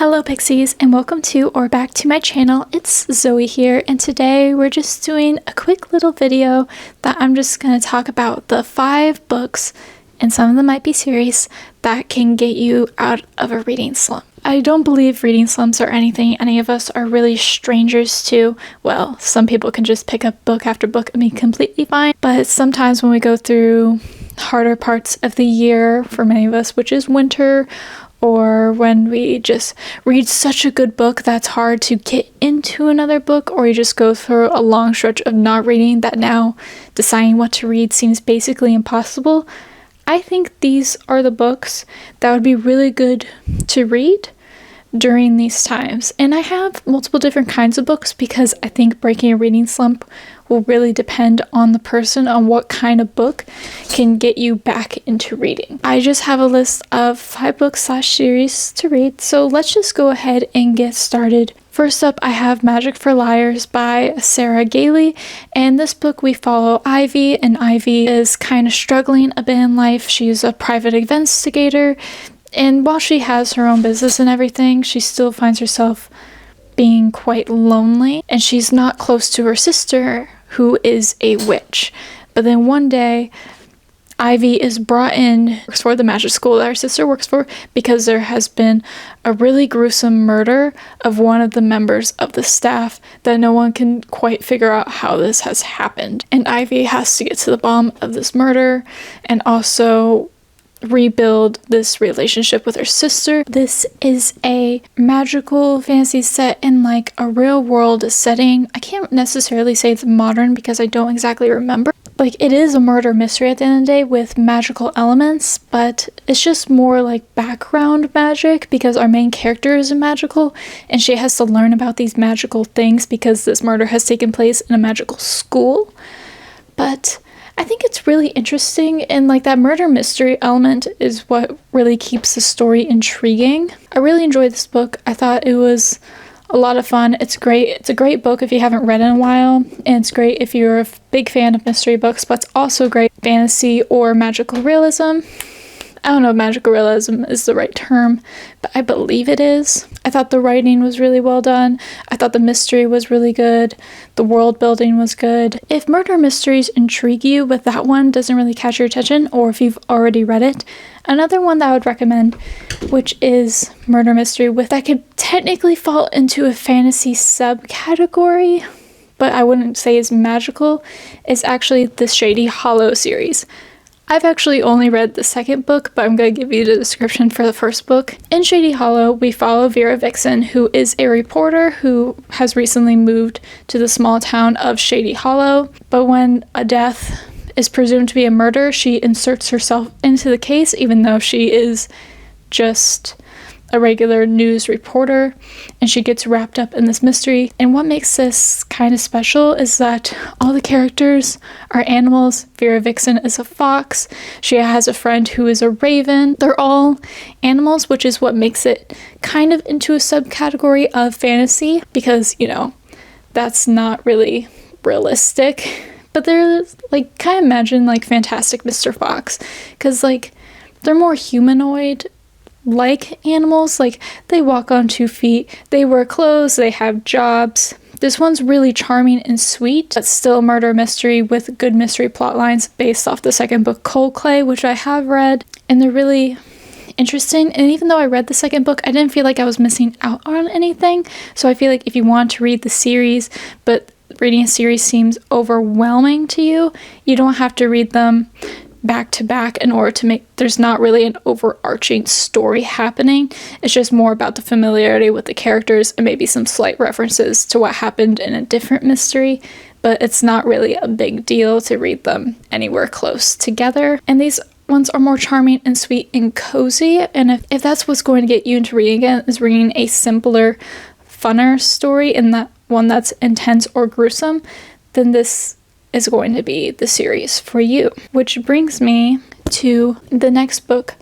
Hello Pixies, and welcome to or back to my channel. It's Zoe here, and today we're just doing a quick little video that I'm just going to talk about the 5 books, and some of them might be series, that can get you out of a reading slump. I don't believe reading slumps are anything any of us are really strangers to. Well, some people can just pick up book after book and be completely fine, but sometimes when we go through harder parts of the year, for many of us, which is winter, or when we just read such a good book that's hard to get into another book, or you just go through a long stretch of not reading that now deciding what to read seems basically impossible, I think these are the books that would be really good to read during these times. And I have multiple different kinds of books because I think breaking a reading slump will really depend on the person, on what kind of book can get you back into reading. I just have a list of 5 books/series to read, so let's just go ahead and get started. First up, I have Magic for Liars by Sarah Gailey, and this book we follow Ivy, and Ivy is kind of struggling a bit in life. She's a private investigator, and while she has her own business and everything, she still finds herself being quite lonely, and she's not close to her sister, who is a witch. But then one day, Ivy is brought in for the magic school that her sister works for because there has been a really gruesome murder of one of the members of the staff that no one can quite figure out how this has happened. And Ivy has to get to the bottom of this murder and also rebuild this relationship with her sister. This is a magical fantasy set in like a real world setting. I can't necessarily say it's modern because I don't exactly remember. Like, it is a murder mystery at the end of the day with magical elements, but it's just more like background magic because our main character is magical and she has to learn about these magical things because this murder has taken place in a magical school. But I think it's really interesting, and like that murder mystery element is what really keeps the story intriguing. I really enjoyed this book. I thought it was a lot of fun. It's great. It's a great book if you haven't read in a while, and it's great if you're a big fan of mystery books, but it's also great fantasy or magical realism. I don't know if magical realism is the right term, but I believe it is. I thought the writing was really well done. I thought the mystery was really good. The world building was good. If murder mysteries intrigue you, but that one doesn't really catch your attention, or if you've already read it, another one that I would recommend, which is murder mystery that could technically fall into a fantasy subcategory, but I wouldn't say is magical, is actually the Shady Hollow series. I've actually only read the second book, but I'm going to give you the description for the first book. In Shady Hollow, we follow Vera Vixen, who is a reporter who has recently moved to the small town of Shady Hollow. But when a death is presumed to be a murder, she inserts herself into the case, even though she is just a regular news reporter, and she gets wrapped up in this mystery. And what makes this kind of special is that all the characters are animals. Vera Vixen is a fox. She has a friend who is a raven. They're all animals, which is what makes it kind of into a subcategory of fantasy because, you know, that's not really realistic. But they're like, kind of imagine like Fantastic Mr. Fox, because like they're more humanoid like animals. Like, they walk on 2 feet, they wear clothes, they have jobs. This one's really charming and sweet, but still murder mystery with good mystery plot lines based off the second book, Cold Clay, which I have read, and they're really interesting. And even though I read the second book, I didn't feel like I was missing out on anything. So I feel like if you want to read the series, but reading a series seems overwhelming to you, you don't have to read them back to back in order to make, there's not really an overarching story happening. It's just more about the familiarity with the characters and maybe some slight references to what happened in a different mystery, but it's not really a big deal to read them anywhere close together. And these ones are more charming and sweet and cozy, and if that's what's going to get you into reading again, is reading a simpler, funner story and that one that's intense or gruesome, then this is going to be the series for you. Which brings me to the next book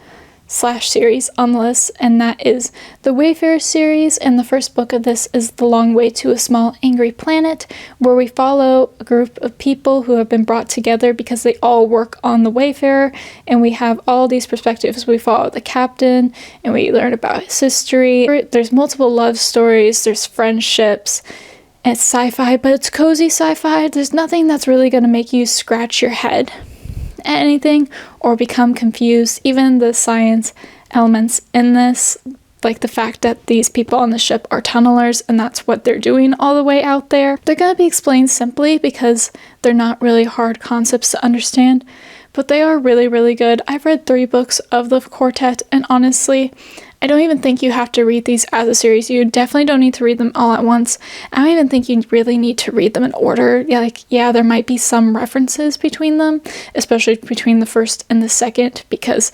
series on the list, and that is the Wayfarer series. And the first book of this is The Long Way to a Small Angry Planet, where we follow a group of people who have been brought together because they all work on the Wayfarer, and we have all these perspectives. We follow the captain and we learn about his history. There's multiple love stories, there's friendships. It's sci-fi, but it's cozy sci-fi. There's nothing that's really going to make you scratch your head at anything or become confused. Even the science elements in this, like the fact that these people on the ship are tunnelers and that's what they're doing all the way out there, they're going to be explained simply because they're not really hard concepts to understand, but they are really, really good. I've read 3 books of the quartet, and honestly, I don't even think you have to read these as a series. You definitely don't need to read them all at once. I don't even think you really need to read them in order. Yeah, there might be some references between them, especially between the first and the second, because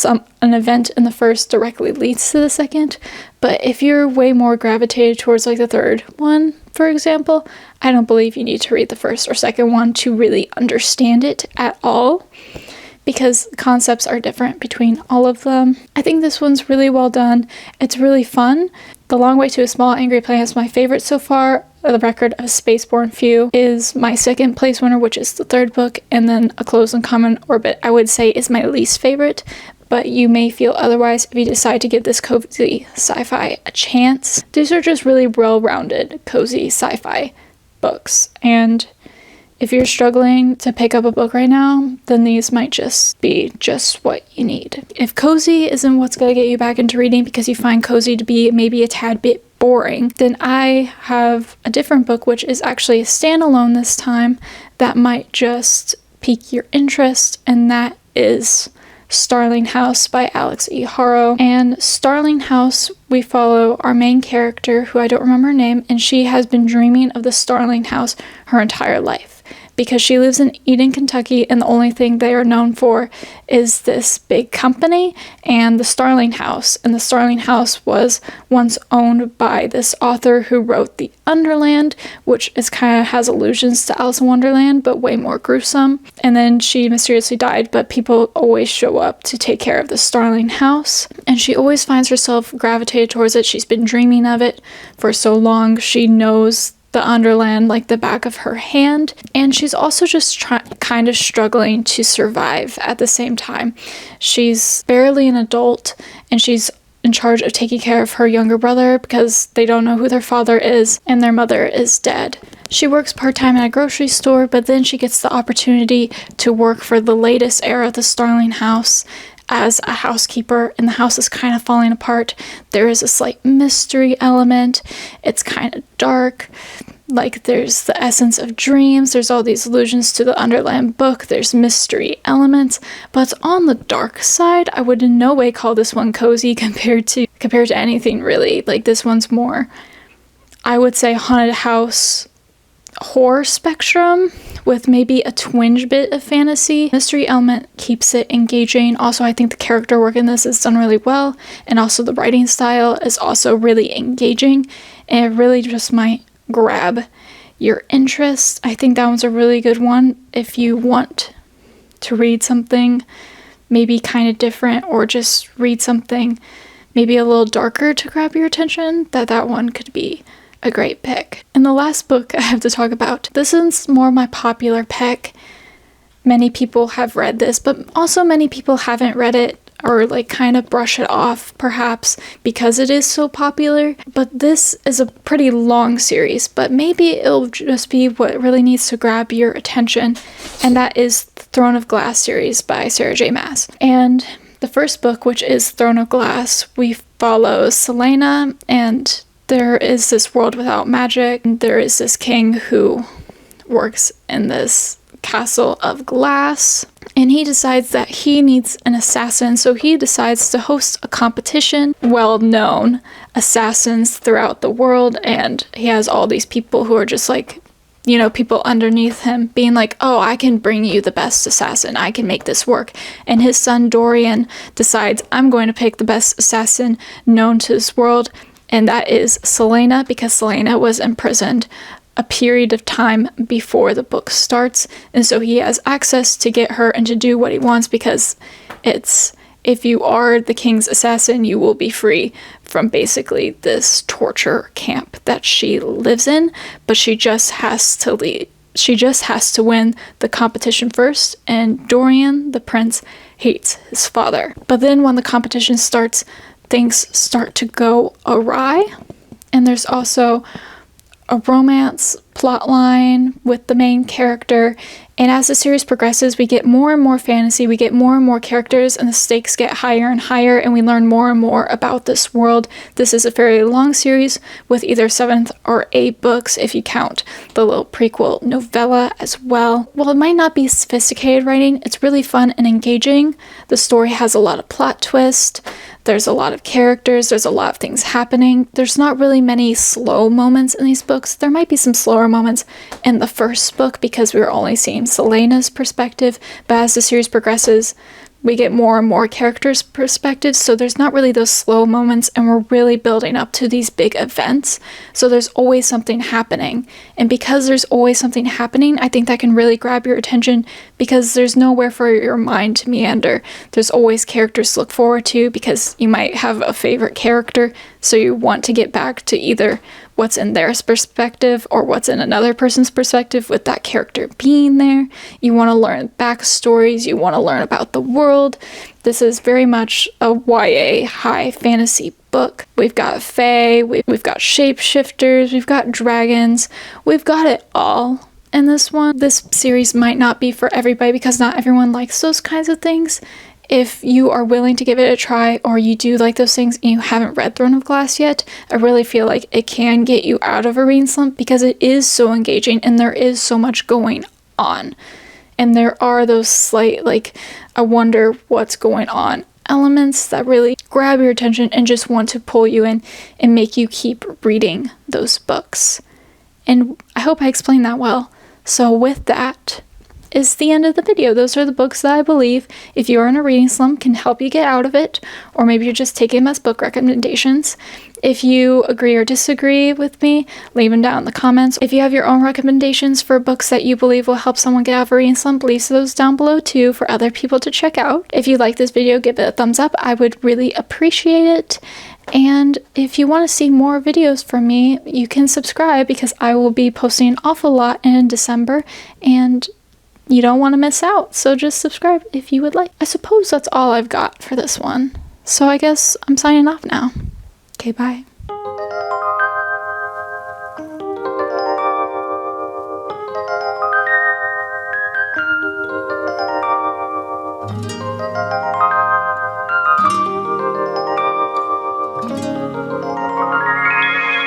an event in the first directly leads to the second. But if you're way more gravitated towards like the third one, for example, I don't believe you need to read the first or second one to really understand it at all, because concepts are different between all of them. I think this one's really well done. It's really fun. The Long Way to a Small Angry Planet is my favorite so far. The Record of Spaceborne Few is my second place winner, which is the 3rd book, and then A Close and Common Orbit, I would say, is my least favorite, but you may feel otherwise if you decide to give this cozy sci-fi a chance. These are just really well-rounded, cozy sci-fi books, and if you're struggling to pick up a book right now, then these might just be just what you need. If cozy isn't what's going to get you back into reading because you find cozy to be maybe a tad bit boring, then I have a different book, which is actually a standalone this time, that might just pique your interest, and that is Starling House by Alex E. Harrow. And Starling House, we follow our main character, who I don't remember her name, and she has been dreaming of the Starling House her entire life, because she lives in Eden, Kentucky, and the only thing they are known for is this big company and the Starling House. And the Starling House was once owned by this author who wrote The Underland, which is kind of has allusions to Alice in Wonderland, but way more gruesome. And then she mysteriously died, but people always show up to take care of the Starling House. And she always finds herself gravitated towards it. She's been dreaming of it for so long. She knows the Underland like the back of her hand, and she's also just kind of struggling to survive at the same time. She's barely an adult, and she's in charge of taking care of her younger brother because they don't know who their father is, and their mother is dead. She works part-time at a grocery store, but then she gets the opportunity to work for the latest heir of the Starling House as a housekeeper, and the house is kind of falling apart. There is a slight mystery element. It's kind of dark. Like, there's the essence of dreams. There's all these allusions to the Underland book. There's mystery elements, but it's on the dark side. I would in no way call this one cozy compared to anything, really. Like, this one's more, I would say, haunted house horror spectrum with maybe a twinge bit of fantasy. Mystery element keeps it engaging. Also, I think the character work in this is done really well, and also the writing style is also really engaging, and it really just might grab your interest. I think that one's a really good one if you want to read something maybe kind of different, or just read something maybe a little darker to grab your attention. That one could be a great pick. And the last book I have to talk about, this is more my popular pick. Many people have read this, but also many people haven't read it, or like kind of brush it off perhaps because it is so popular. But this is a pretty long series, but maybe it'll just be what really needs to grab your attention, and that is the Throne of Glass series by Sarah J. Maas. And the first book, which is Throne of Glass, we follow Selena, and there is this world without magic. There is this king who works in this castle of glass, and he decides that he needs an assassin, so he decides to host a competition, well-known assassins throughout the world, and he has all these people who are just like, you know, people underneath him being like, oh, I can bring you the best assassin, I can make this work. And his son Dorian decides, I'm going to pick the best assassin known to this world, and that is Selena, because Selena was imprisoned a period of time before the book starts, and so he has access to get her and to do what he wants because it's if you are the king's assassin, you will be free from basically this torture camp that she lives in, but she just has to leave. She just has to win the competition first, and Dorian, the prince, hates his father. But then when the competition starts, things start to go awry, and there's also a romance plotline with the main character, and as the series progresses, we get more and more fantasy, we get more and more characters, and the stakes get higher and higher, and we learn more and more about this world. This is a very long series with either 7 or 8 books if you count the little prequel novella as well. While it might not be sophisticated writing, it's really fun and engaging. The story has a lot of plot twists, there's a lot of characters, there's a lot of things happening. There's not really many slow moments in these books. There might be some slower moments in the first book because we were only seeing Selena's perspective, but as the series progresses, we get more and more characters' perspectives, so there's not really those slow moments, and we're really building up to these big events, so there's always something happening. And because there's always something happening, I think that can really grab your attention because there's nowhere for your mind to meander. There's always characters to look forward to because you might have a favorite character, so you want to get back to either what's in their perspective or what's in another person's perspective with that character being there. You want to learn backstories, you want to learn about the world. This is very much a YA high fantasy book. We've got fae, we've got shapeshifters, we've got dragons, we've got it all in this one. This series might not be for everybody because not everyone likes those kinds of things. If you are willing to give it a try, or you do like those things and you haven't read Throne of Glass yet, I really feel like it can get you out of a reading slump because it is so engaging and there is so much going on. And there are those slight, like, I wonder what's going on elements that really grab your attention and just want to pull you in and make you keep reading those books. And I hope I explained that well. So with that is the end of the video. Those are the books that I believe, if you're in a reading slump, can help you get out of it, or maybe you're just taking them as book recommendations. If you agree or disagree with me, leave them down in the comments. If you have your own recommendations for books that you believe will help someone get out of a reading slump, leave those down below too for other people to check out. If you like this video, give it a thumbs up. I would really appreciate it. And if you want to see more videos from me, you can subscribe because I will be posting an awful lot in December, and you don't want to miss out, so just subscribe if you would like. I suppose that's all I've got for this one. So I guess I'm signing off now. Okay, bye.